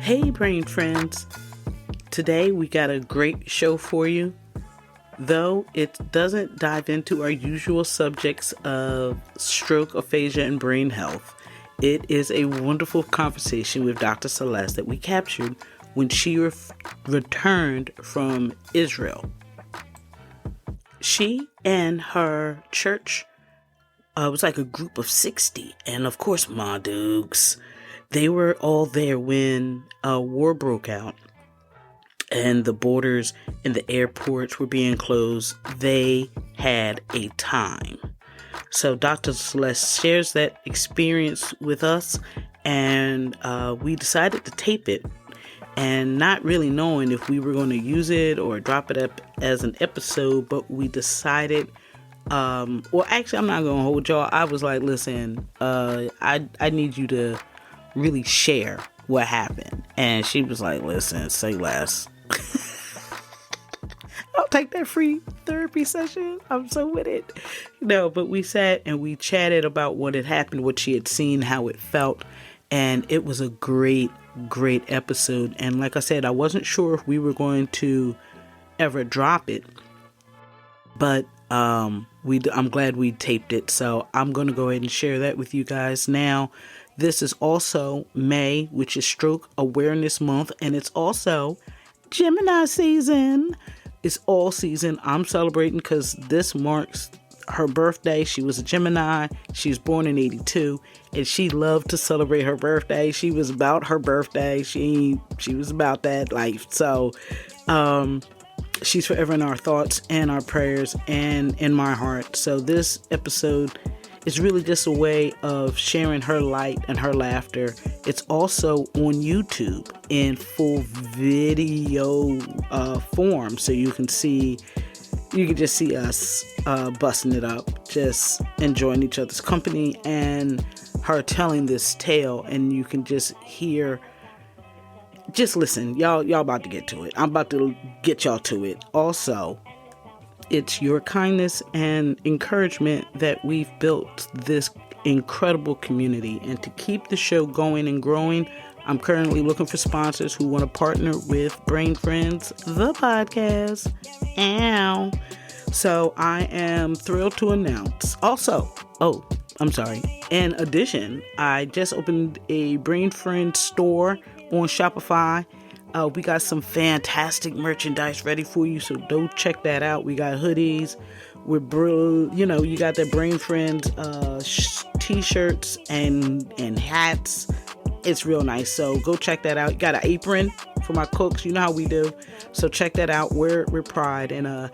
Hey, brain friends. Today we got a great show for you. Though it doesn't dive into our usual subjects of stroke, aphasia, and brain health, it is a wonderful conversation with Dr. Seles that we captured when she returned from Israel. She and her church was like a group of 60, and of course, my dukes. They were all there when a war broke out and the borders and the airports were being closed. They had a time. So Dr. Seles shares that experience with us, and we decided to tape it, and not really knowing if we were going to use it or drop it up as an episode, but we decided, well, actually, I'm not going to hold y'all. I was like, listen, I need you to really share what happened. And she was like, listen, say less. I'll take that free therapy session. I'm so with it. No, but we sat and we chatted about what had happened, what she had seen, how it felt. And it was a great episode. And like I said, I wasn't sure if we were going to ever drop it, but I'm glad we taped it. So I'm going to go ahead and share that with you guys now. This is also May, which is Stroke Awareness Month, and it's also Gemini season. It's all season. I'm celebrating because this marks her birthday. She was a Gemini. She was born in 82, and she loved to celebrate her birthday. She was about her birthday. She was about that life. So she's forever in our thoughts and our prayers and in my heart. So this episode is really just a way of sharing her light and her laughter. It's also on YouTube in full video form, so you can just see us busting it up, just enjoying each other's company and her telling this tale, and you can just hear. Just listen, y'all about to get to it. I'm about to get y'all to it. Also, it's your kindness and encouragement that we've built this incredible community. And to keep the show going and growing, I'm currently looking for sponsors who want to partner with Brain Friends, the podcast. Ow. So I am thrilled to announce. Also, in addition, I just opened a Brain Friends store on Shopify. We got some fantastic merchandise ready for you, so go check that out. We got hoodies, you got the Brain Friends t-shirts and hats. It's real nice, so go check that out. You got an apron for my cooks, you know how we do. So check that out. Wear it with pride and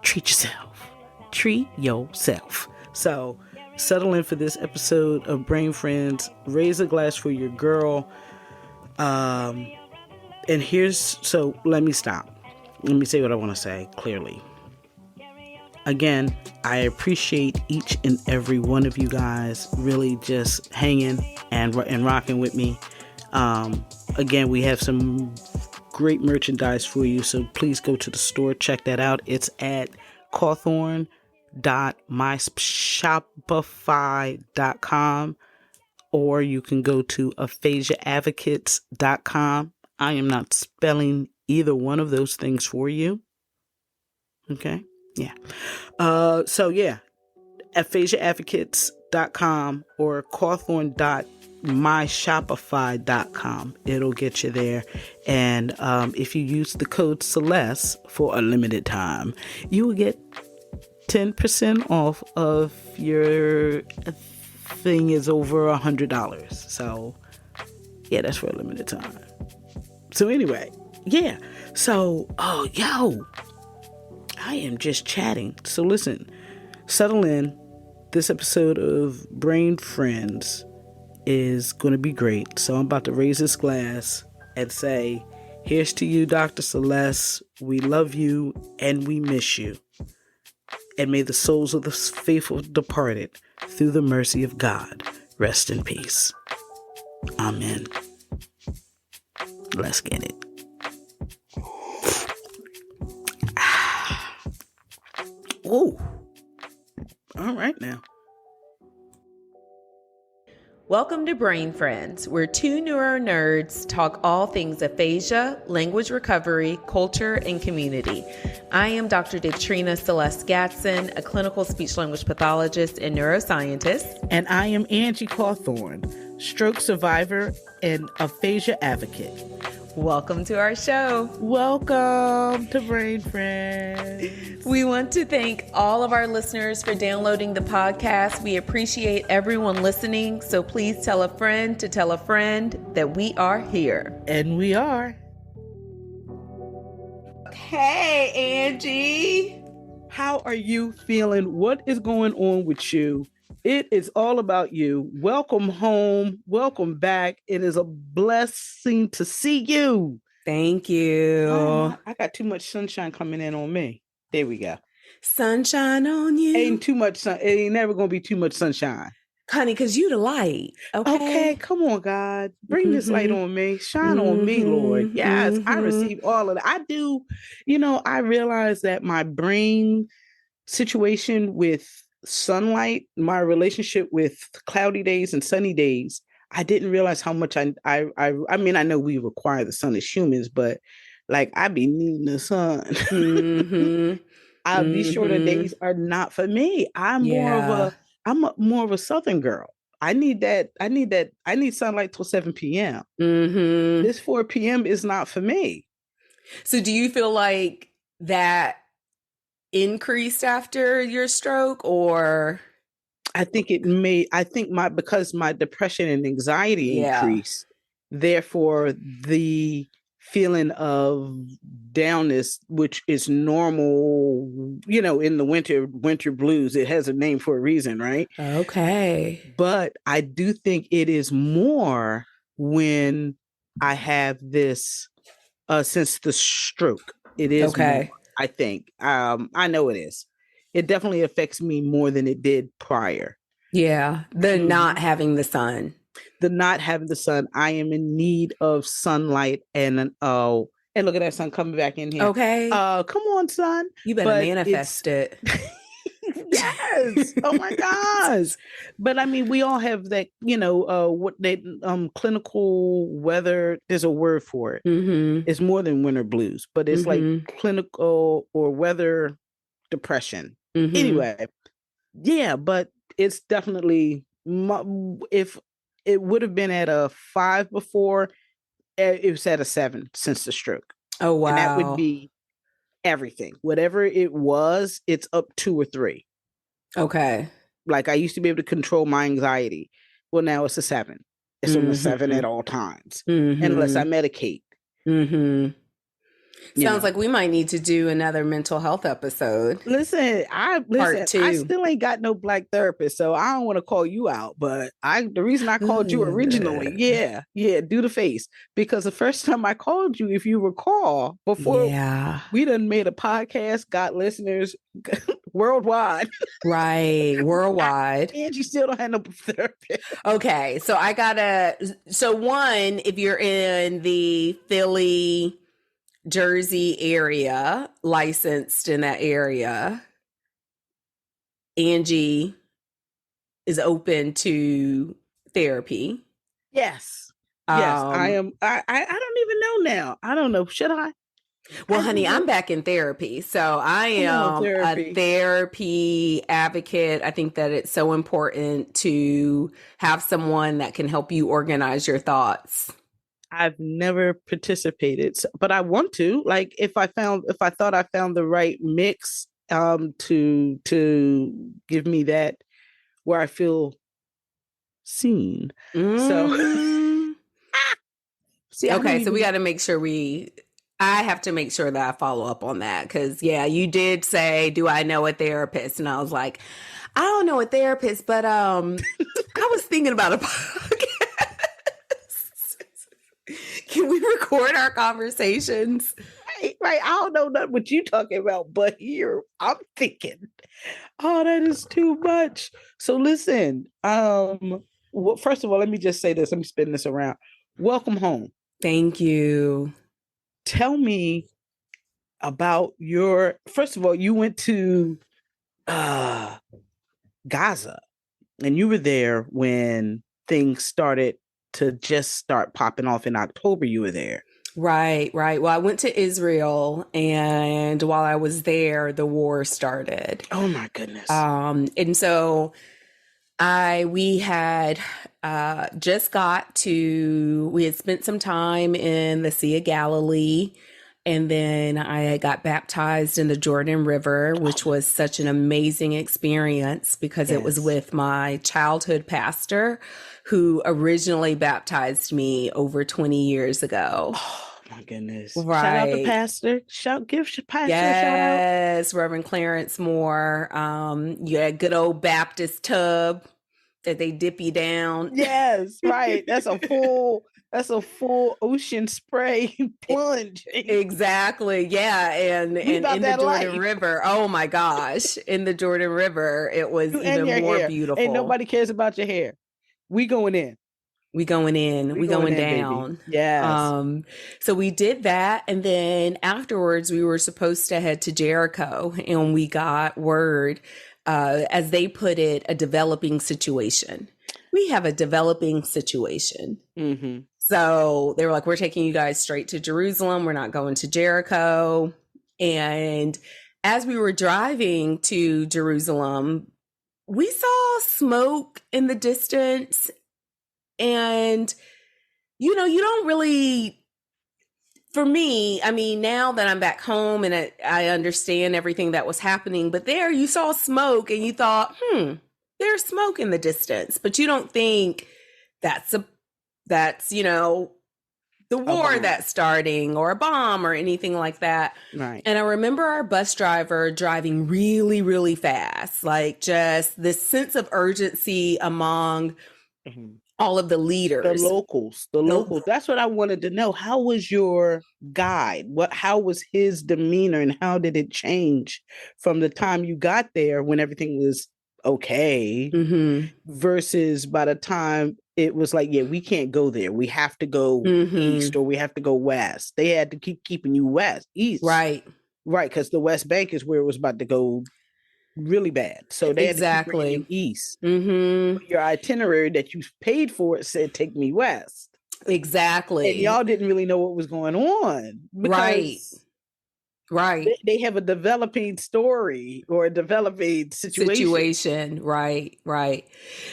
treat yourself. So settle in for this episode of Brain Friends. Raise a glass for your girl. So let me stop. Let me say what I want to say clearly. Again, I appreciate each and every one of you guys really just hanging and rocking with me. Again, we have some great merchandise for you, so please go to the store, check that out. It's at cawthorn.myshopify.com, or you can go to aphasiaadvocates.com. I am not spelling either one of those things for you. Okay? Yeah. aphasiaadvocates.com or cawthorn.myshopify.com. It'll get you there. And if you use the code Seles for a limited time, you will get 10% off of your thing is over $100. So, yeah, that's for a limited time. So anyway, yeah. So, I am just chatting. So listen, settle in. This episode of Brain Friends is going to be great. So I'm about to raise this glass and say, here's to you, Dr. Seles. We love you and we miss you. And may the souls of the faithful departed, through the mercy of God, rest in peace. Amen. Let's get it. Oh, all right now. Welcome to Brain Friends, where two neuro nerds talk all things aphasia, language recovery, culture, and community. I am Dr. Dictrina Seles Gatson, a clinical speech-language pathologist and neuroscientist. And I am Angie Cawthorn, stroke survivor and aphasia advocate. Welcome to our show. Welcome to Brain Friends. We want to thank all of our listeners for downloading the podcast. We appreciate everyone listening, so please tell a friend to tell a friend that we are here. And we are. Hey, Angie. How are you feeling? What is going on with you? It is all about you. Welcome home. Welcome back. It is a blessing to see you. Thank you. Oh, I got too much sunshine coming in on me. There we go. Sunshine on you. Ain't too much sun. It ain't never going to be too much sunshine. Honey, because you the light. Okay, come on, God. Bring this light on me. Shine on me, Lord. Yes, I receive all of that. I do. I realize that my brain situation with sunlight, my relationship with cloudy days and sunny days, I didn't realize how much I mean, I know we require the sun as humans, but like I be needing the sun. These shorter days are not for me. I'm more of a southern girl. I need sunlight till 7 p.m. This 4 p.m. is not for me. So do you feel like that increased after your stroke, or? I think because my depression and anxiety increased, therefore the feeling of downness, which is normal, in the winter blues, it has a name for a reason, right? Okay. But I do think it is more when I have this, since the stroke, it is more, I think. I know it is. It definitely affects me more than it did prior. Yeah. The not having the sun. The not having the sun. I am in need of sunlight and and look at that sun coming back in here. Okay. Come on, sun. You better manifest it. Yes. Oh my gosh. But I mean, we all have that, what they clinical weather, there's a word for it. It's more than winter blues, but it's like clinical or weather depression. Anyway, but it's definitely, if it would have been at a 5 before, it was at a 7 since the stroke. Oh, wow. And that would be everything. Whatever it was, it's up 2 or 3. Okay. Like I used to be able to control my anxiety. Well, now it's a 7. It's on a 7 at all times, unless I medicate. Sounds like we might need to do another mental health episode. Listen, Part 2. I still ain't got no black therapist, so I don't want to call you out. But the reason I called you originally, do the face, because the first time I called you, if you recall, before we done made a podcast, got listeners worldwide, right? Worldwide, and you still don't have no therapist. Okay, so one, if you're in the Philly, Jersey area, licensed in that area, Angie is open to therapy. Yes. I am. I don't even know now. I don't know. Should I? Well, honey, I'm back in therapy. So I am a therapy advocate. I think that it's so important to have someone that can help you organize your thoughts. I've never participated, but I want to. Like, if I thought I found the right mix, to give me that where I feel seen. So, okay, so we got to make sure I have to make sure that I follow up on that, because you did say, do I know a therapist? And I was like, I don't know a therapist, but I was thinking about a podcast. Can we record our conversations? Right. I don't know nothing what you talking about, but here I'm thinking, oh, that is too much. So listen, well, first of all, let me just say this. Let me spin this around. Welcome home. Thank you. Tell me about first of all, you went to Gaza, and you were there when things started to just start popping off in October you were there. Right. Well, I went to Israel, and while I was there, the war started. Oh my goodness. And so we had we had spent some time in the Sea of Galilee, and then I got baptized in the Jordan River, which was such an amazing experience because it was with my childhood pastor who originally baptized me over 20 years ago. Oh my goodness. Right. Shout out to Pastor. Give Pastor yes, a shout out. Yes, Reverend Clarence Moore. You had a good old Baptist tub that they dip you down. Yes, right. That's a full ocean spray plunge. Exactly. Yeah. And in the Jordan River, oh my gosh, in the Jordan River, it was even more hair. beautiful. Ain't nobody cares about your hair. We going in. We going down. Baby. Yes. So we did that. And then afterwards, we were supposed to head to Jericho, and we got word, as they put it, a developing situation. We have a developing situation. Mm-hmm. So they were like, we're taking you guys straight to Jerusalem. We're not going to Jericho. And as we were driving to Jerusalem, we saw smoke in the distance. And, you don't really, for me, I mean, now that I'm back home and I understand everything that was happening, but there you saw smoke and you thought, there's smoke in the distance, but you don't think that's the war that's starting or a bomb or anything like that. Right. And I remember our bus driver driving really, really fast, like just this sense of urgency among all of the leaders. The locals. That's what I wanted to know. How was your guide? How was his demeanor, and how did it change from the time you got there when everything was okay versus by the time it was like, yeah, we can't go there. We have to go east or we have to go west. They had to keep keeping you east. Right. Right, because the West Bank is where it was about to go really bad. So they had to keep bringing you east. Your itinerary that you paid for it said, take me west. Exactly. And y'all didn't really know what was going on. Right. They have a developing story or a developing situation. Right.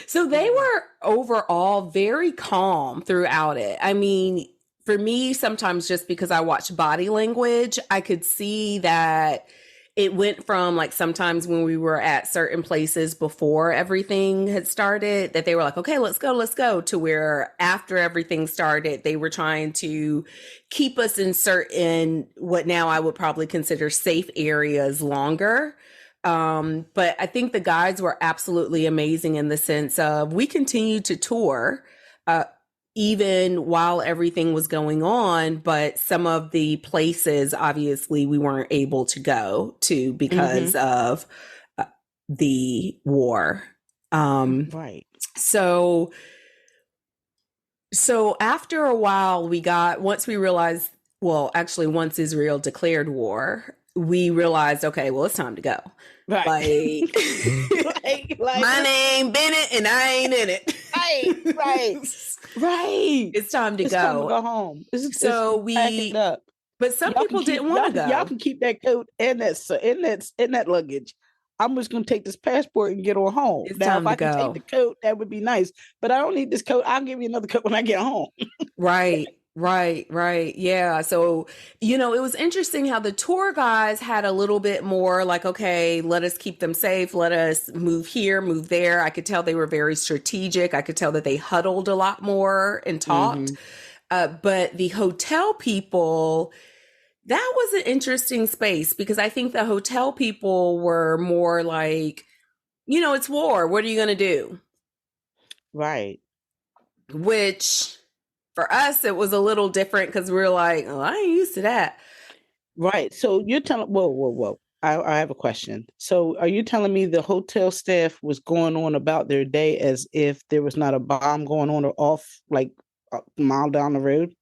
So they were overall very calm throughout it. I mean, for me, sometimes just because I watch body language, I could see that it went from like sometimes when we were at certain places before everything had started that they were like, okay, let's go, to where after everything started, they were trying to keep us in certain, what now I would probably consider safe areas longer. But I think the guides were absolutely amazing in the sense of we continued to tour, even while everything was going on, but some of the places, obviously, we weren't able to go to because of the war. Right. So after a while, once Israel declared war, we realized, okay, well, it's time to go. Right. Like my name Bennett and I ain't in it. Right. It's time to go home. But some people didn't want to go. Y'all can keep that coat and that luggage. I'm just going to take this passport and get on home. It's now, time if I can go. take the coat, that would be nice. But I don't need this coat. I'll give you another coat when I get home. Right. Yeah. So, it was interesting how the tour guys had a little bit more like, okay, let us keep them safe. Let us move here, move there. I could tell they were very strategic. I could tell that they huddled a lot more and talked. But the hotel people, that was an interesting space because I think the hotel people were more like, it's war. What are you going to do? Right. Which for us, it was a little different because we were like, oh, I ain't used to that. Right. So you're telling, whoa. I have a question. So are you telling me the hotel staff was going on about their day as if there was not a bomb going on or off like a mile down the road?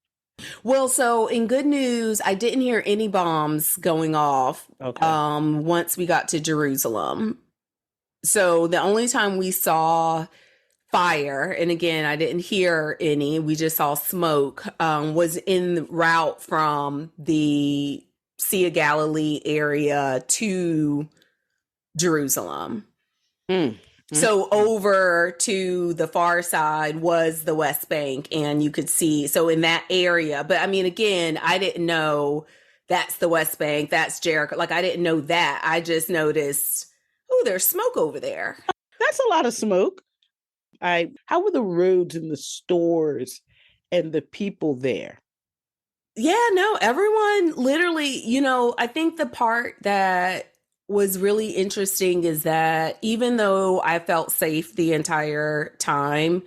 Well, so in good news, I didn't hear any bombs going off once we got to Jerusalem. So the only time we saw fire, and again, I didn't hear any, we just saw smoke, was en route from the Sea of Galilee area to Jerusalem. So over to the far side was the West Bank, and you could see, so in that area, but I mean, again, I didn't know that's the West Bank, that's Jericho. Like, I didn't know that. I just noticed, oh, there's smoke over there. That's a lot of smoke. How were the roads and the stores and the people there? Yeah, no, everyone literally, I think the part that was really interesting is that even though I felt safe the entire time,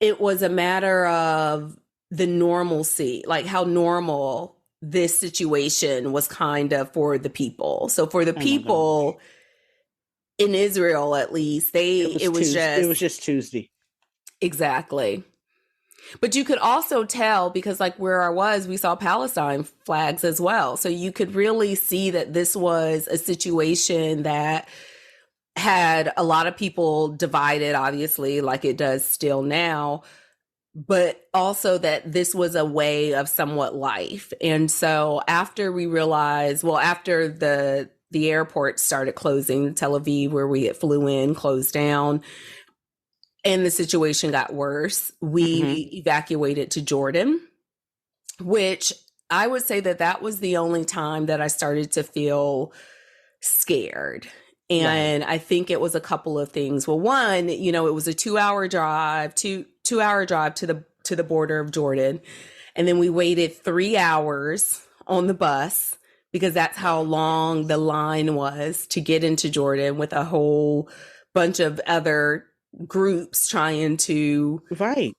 it was a matter of the normalcy, like how normal this situation was kind of for the people. So for the people in Israel, at least, it was just Tuesday. Exactly. But you could also tell, because like where I was, we saw Palestine flags as well. So you could really see that this was a situation that had a lot of people divided, obviously, like it does still now, but also that this was a way of somewhat life. And so after we realized, well, after the airport started closing, Tel Aviv, where we had flew in, closed down, and the situation got worse, we evacuated to Jordan, which I would say that was the only time that I started to feel scared. And I think it was a couple of things. Well, one, it was a 2-hour drive, two-hour drive to the border of Jordan. And then we waited 3 hours on the bus, because that's how long the line was to get into Jordan, with a whole bunch of other groups trying to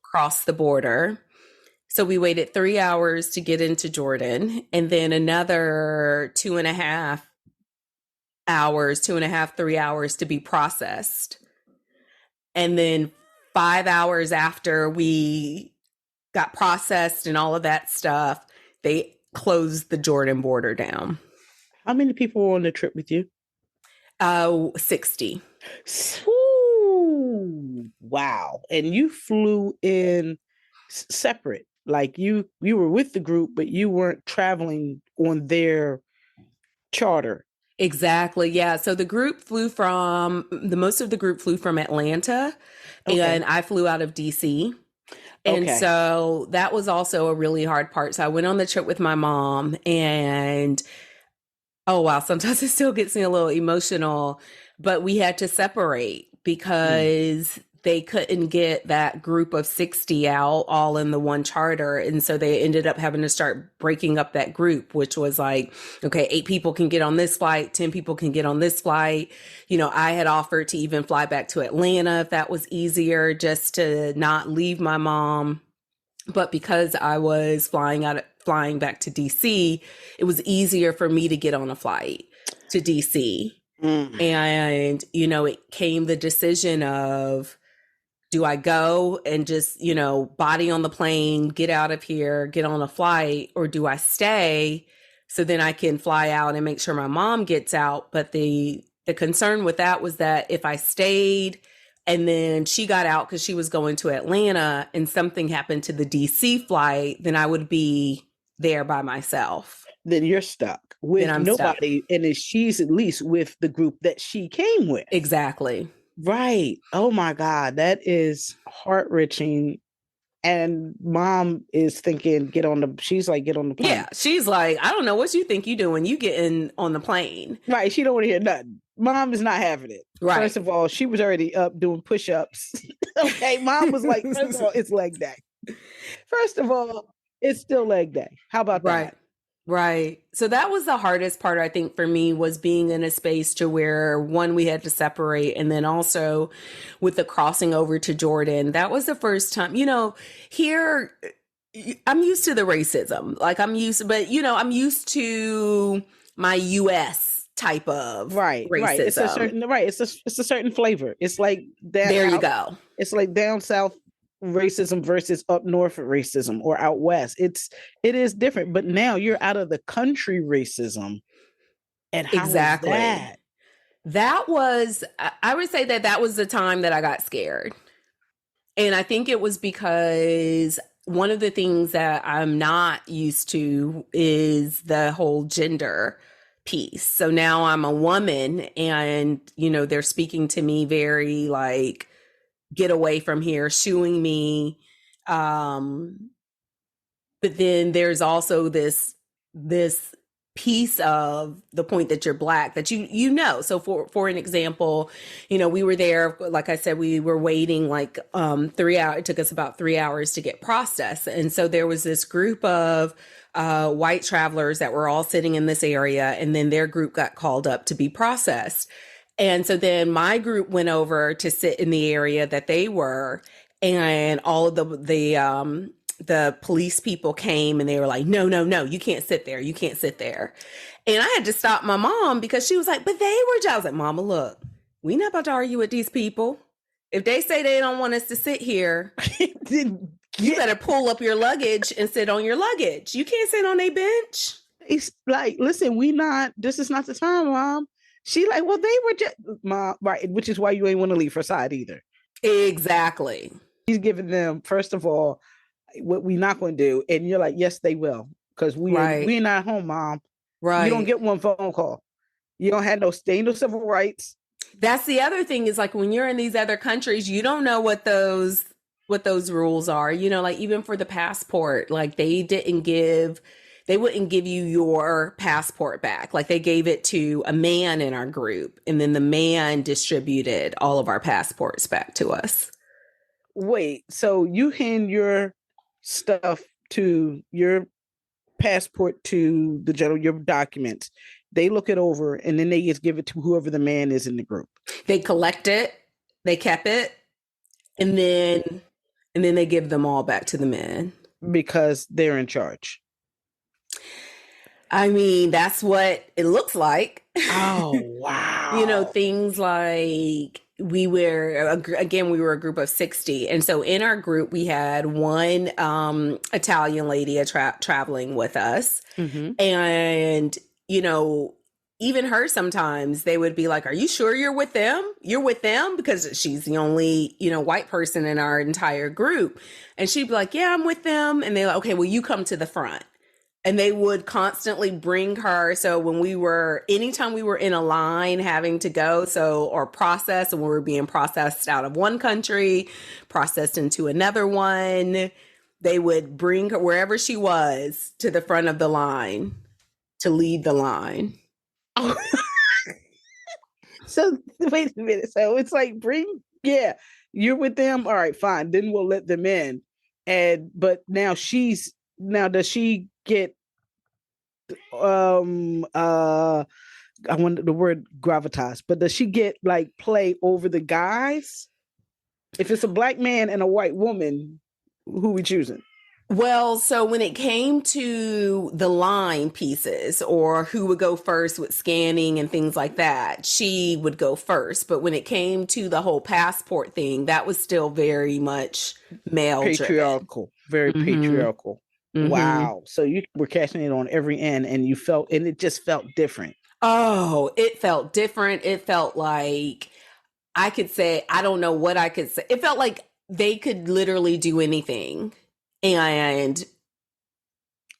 cross the border. So we waited 3 hours to get into Jordan, and then another 2.5 hours, 3 hours to be processed. And then 5 hours after we got processed and all of that stuff, they closed the Jordan border down. How many people were on the trip with you? 60. Ooh, wow. And you flew in separate. Like you were with the group, but you weren't traveling on their charter. Exactly. Yeah. So most of the group flew from Atlanta, and I flew out of DC. And so that was also a really hard part. So I went on the trip with my mom, and oh, wow, sometimes it still gets me a little emotional, but we had to separate because they couldn't get that group of 60 out all in the one charter. And so they ended up having to start breaking up that group, which was like, okay, 8 people can get on this flight, 10 people can get on this flight. I had offered to even fly back to Atlanta if that was easier, just to not leave my mom. But because I was flying back to DC, it was easier for me to get on a flight to DC. And, it came the decision of, do I go and just, body on the plane, get out of here, get on a flight, or do I stay so then I can fly out and make sure my mom gets out? But the concern with that was that if I stayed and then she got out because she was going to Atlanta and something happened to the DC flight, then I would be there by myself. Then you're stuck with nobody. Stuck. And she's at least with the group that she came with. Exactly. Right. Oh my God. That is heart-wrenching. And mom is thinking, she's like, get on the plane. Yeah. She's like, I don't know what you think you doing. You getting on the plane. Right. She don't want to hear nothing. Mom is not having it. Right. First of all, she was already up doing push-ups. Okay. Mom was like, first of all, it's leg day. First of all, it's still leg day. How about that? Right. So that was the hardest part, I think, for me, was being in a space to where, one, we had to separate. And then also with the crossing over to Jordan, that was the first time, here, I'm used to the racism. Like I'm used to my US type of racism. Right. It's a certain, it's a certain flavor. It's like that. There you go. It's like down south racism versus up north racism, or out west. It is different, but now you're out of the country racism. And how exactly was that? That was, I would say that was the time that I got scared. And I think it was because one of the things that I'm not used to is the whole gender piece. So now I'm a woman and, they're speaking to me very like, get away from here, shooing me. But then there's also this piece of the point that you're black that so for an example, we were there, like I said, we were waiting like 3 hours. It took us about 3 hours to get processed, and so there was this group of white travelers that were all sitting in this area, and then their group got called up to be processed. And so then my group went over to sit in the area that they were, and all of the police people came and they were like, no, no, no, you can't sit there. You can't sit there. And I had to stop my mom because she was like, but they were, I was like, Mama, look, we not about to argue with these people. If they say they don't want us to sit here, you better pull up your luggage and sit on your luggage. You can't sit on a bench. It's like, listen, this is not the time, Mom. She like, well, they were just, Mom, right, which is why you ain't want to leave her side either. Exactly. He's giving them, first of all, what we not going to do. And you're like, yes, they will. Because we're not home, Mom. Right. You don't get one phone call. You don't have no civil rights. That's the other thing is like when you're in these other countries, you don't know what those rules are. Like even for the passport, like they wouldn't give you your passport back. Like they gave it to a man in our group, and then the man distributed all of our passports back to us. Wait, so you hand your stuff to your passport to the general, your documents, they look it over, and then they just give it to whoever the man is in the group. They collect it, they kept it, and then they give them all back to the men. Because they're in charge. I mean, that's what it looks like. Oh, wow. Things like we were a group of 60. And so in our group, we had one Italian lady traveling with us. Mm-hmm. And, even her, sometimes they would be like, are you sure you're with them? You're with them? Because she's the only, white person in our entire group. And she'd be like, yeah, I'm with them. And they're like, okay, well, you come to the front. And they would constantly bring her. So anytime we were in a line having to go, or process, and we were being processed out of one country, processed into another one, they would bring her wherever she was to the front of the line to lead the line. Oh. So wait a minute. So it's like you're with them. All right, fine. Then we'll let them in. But now does she get I want the word gravitas, but does she get like play over the guys? If it's a black man and a white woman, who we choosing? Well, so when it came to the line pieces or who would go first with scanning and things like that, she would go first. But when it came to the whole passport thing, that was still very much male patriarchal, very patriarchal. Mm-hmm. Wow. So you were catching it on every end, and it just felt different. Oh, it felt different. It felt like I don't know what I could say. It felt like they could literally do anything. And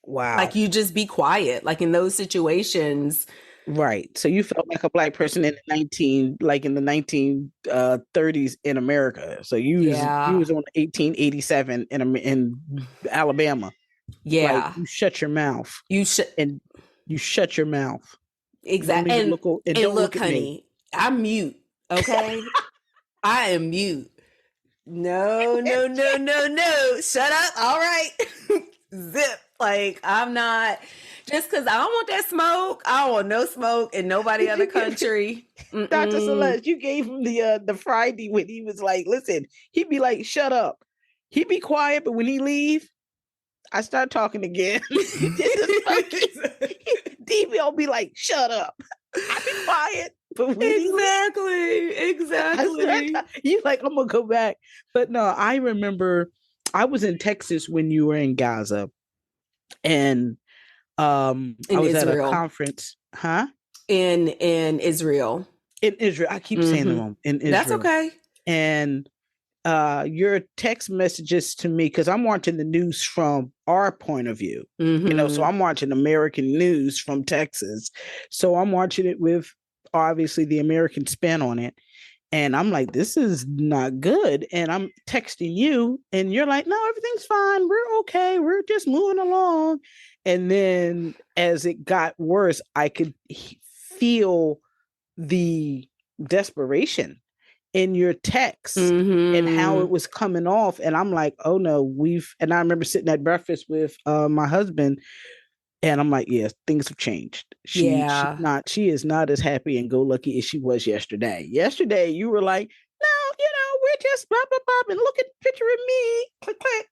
wow, like you just be quiet, like in those situations. Right. So you felt like a black person in the 1930s in America. So you was on 1887 in Alabama. Yeah. Like, you shut your mouth. You shut your mouth. Exactly. And look, honey, I'm mute. Okay. I am mute. No. Shut up. All right. Zip. Like, I'm not, just because I don't want that smoke. I don't want no smoke in nobody other country. Dr. Seles, you gave him the Friday when he was like, listen, he'd be like, shut up. He'd be quiet, but when he leave, I start talking again. DB will be like, shut up. I be quiet. But Exactly. You like, I'm going to go back. But no, I remember I was in Texas when you were in Gaza. And I was Israel. At a conference. Huh? In Israel. In Israel. I keep saying it wrong. In Israel. That's okay. And your text messages to me, because I'm watching the news from our point of view, so I'm watching American news from Texas. So I'm watching it with obviously the American spin on it. And I'm like, this is not good. And I'm texting you, and you're like, no, everything's fine. We're okay. We're just moving along. And then as it got worse, I could feel the desperation in your text and how it was coming off. And I'm like, oh no, and I remember sitting at breakfast with my husband, and I'm like, yes, things have changed. She is not as happy and go lucky as she was yesterday. Yesterday, you were like, no, we're just blah, blah, blah, and look at the picture of me. Click, click.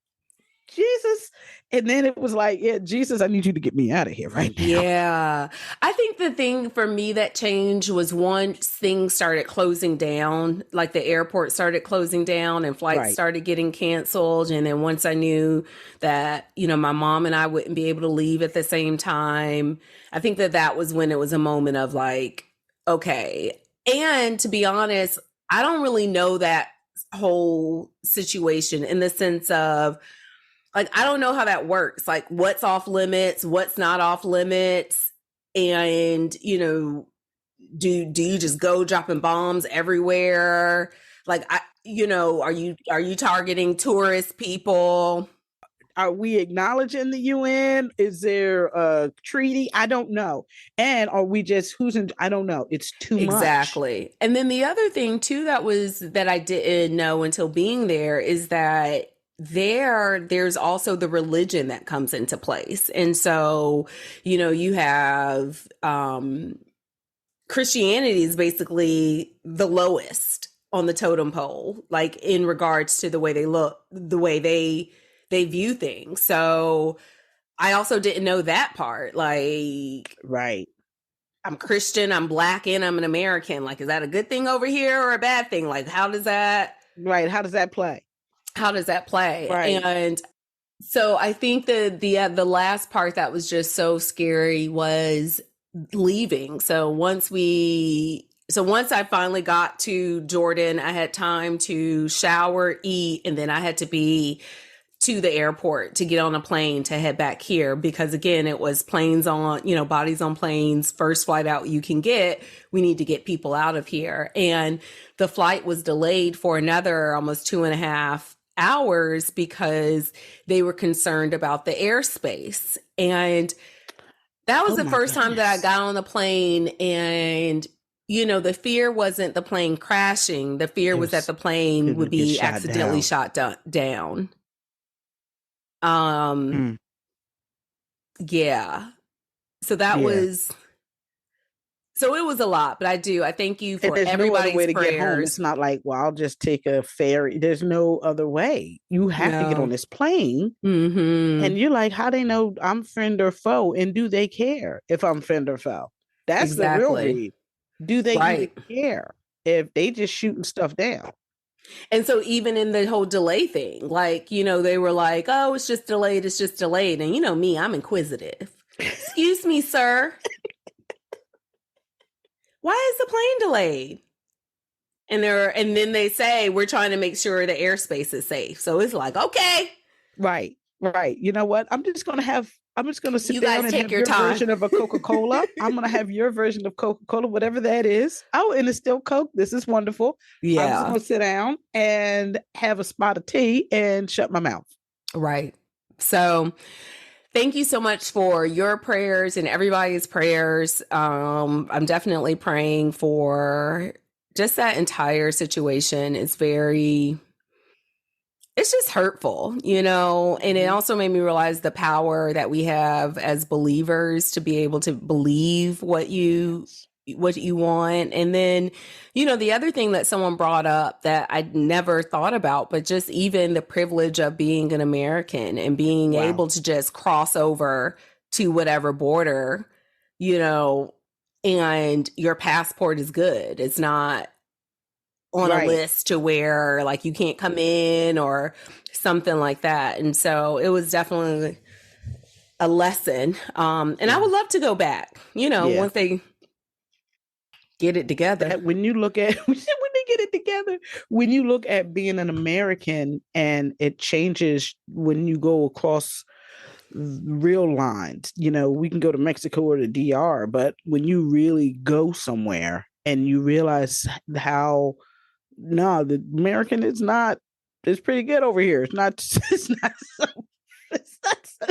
Jesus. And then it was like, yeah, Jesus, I need you to get me out of here right now. Yeah. I think the thing for me that changed was once things started closing down, like the airport started closing down and flights started getting canceled. And then once I knew that, my mom and I wouldn't be able to leave at the same time, I think that was when it was a moment of like, okay. And to be honest, I don't really know that whole situation in the sense of, like, I don't know how that works. Like, what's off limits, what's not off limits. And, do you just go dropping bombs everywhere? Like, are you targeting tourist people? Are we acknowledging the UN? Is there a treaty? I don't know. And are we just I don't know. It's too much. Exactly. And then the other thing too that I didn't know until being there is that there's also the religion that comes into place. And so, you have Christianity is basically the lowest on the totem pole, like in regards to the way they look, the way they view things. So I also didn't know that part. Like, right. I'm Christian, I'm Black, and I'm an American. Like, is that a good thing over here or a bad thing? Like, how does that play? How does that play? Right. And so I think the last part that was just so scary was leaving. So once I finally got to Jordan, I had time to shower, eat, and then I had to be to the airport to get on a plane to head back here, because again, it was planes on, bodies on planes, first flight out you can get. We need to get people out of here. And the flight was delayed for another almost 2.5 hours because they were concerned about the airspace. And that was the first time that I got on the plane, and the fear wasn't the plane crashing. The fear was that the plane would be accidentally shot down. Yeah. So that was, so it was a lot, but I thank you for everybody's no way to prayers. Get home. It's not like, well, I'll just take a ferry. There's no other way. You have to get on this plane. And you're like, how they know I'm friend or foe? And do they care if I'm friend or foe? That's the real read. Do they even care if they just shooting stuff down? And so even in the whole delay thing, like, they were like, oh, it's just delayed. It's just delayed. And me, I'm inquisitive. Excuse me, sir. Why is the plane delayed? And then they say, we're trying to make sure the airspace is safe. So it's like, okay. Right. You know what? I'm just going to sit down and have your time. version of a Coca-Cola. I'm going to have your version of Coca-Cola, whatever that is. Oh, and it's still Coke. This is wonderful. Yeah. I'm just going to sit down and have a spot of tea and shut my mouth. Right. So thank you so much for your prayers and everybody's prayers. I'm definitely praying for just that entire situation. It's just hurtful, and it also made me realize the power that we have as believers to be able to believe what you want. And then, the other thing that someone brought up that I never thought about, but just even the privilege of being an American and being able to just cross over to whatever border, and your passport is good. It's not on a list to where like you can't come in or something like that. And so it was definitely a lesson. And I would love to go back, once they get it together. When you look at when they get it together. When you look at being an American and it changes when you go across real lines, we can go to Mexico or the DR, but when you really go somewhere and you realize how, no, the American is not, it's pretty good over here. It's not so, it's not so.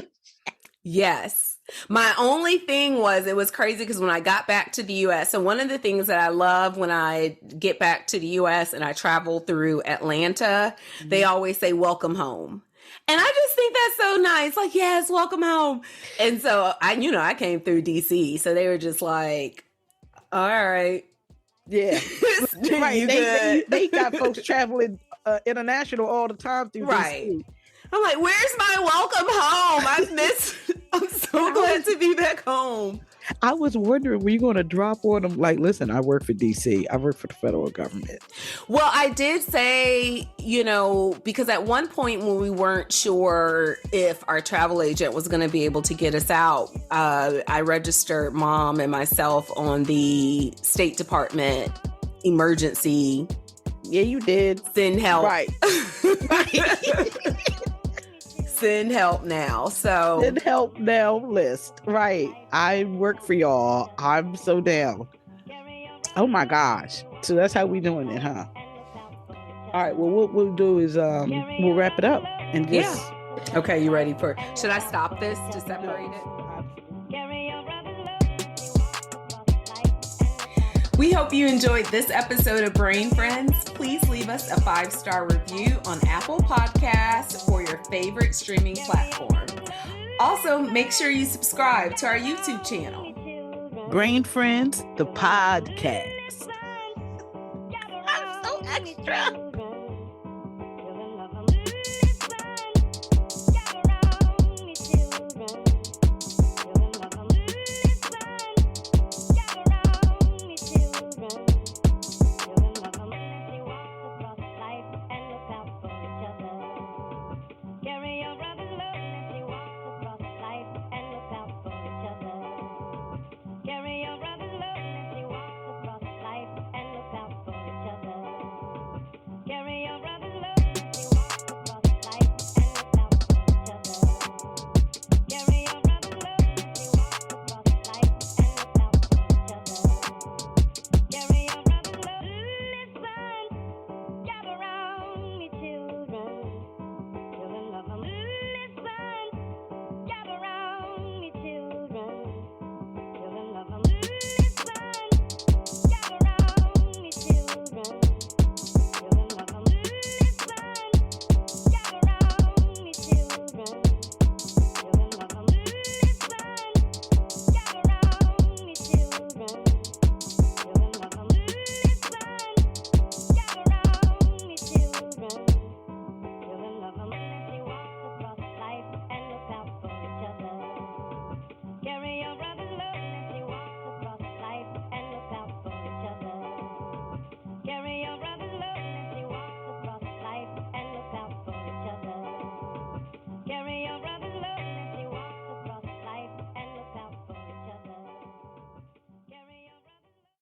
Yes. My only thing was, it was crazy because when I got back to the US, so one of the things that I love when I get back to the US and I travel through Atlanta, they always say, welcome home. And I just think that's so nice. Like, yes, welcome home. And so I came through DC. So they were just like, all right. Yeah. Right. They got folks traveling international all the time through DC. I'm like, where's my welcome home? I'm so glad to be back home. I was wondering, were you going to drop on them? Like, listen, I work for DC. I work for the federal government. Well, I did say, because at one point when we weren't sure if our travel agent was going to be able to get us out, I registered Mom and myself on the State Department emergency. Yeah, you did. Send help. Right. Send help now. So send help now list. Right. I work for y'all. I'm so down. Oh my gosh. So that's how we doing it, huh? All right. Well, what we'll do is we'll wrap it up and just. Yeah. Okay. You ready for? Should I stop this to separate it? We hope you enjoyed this episode of Brain Friends. Please leave us a 5-star review on Apple Podcasts or your favorite streaming platform. Also, make sure you subscribe to our YouTube channel. Brain Friends, the podcast. I'm so extra.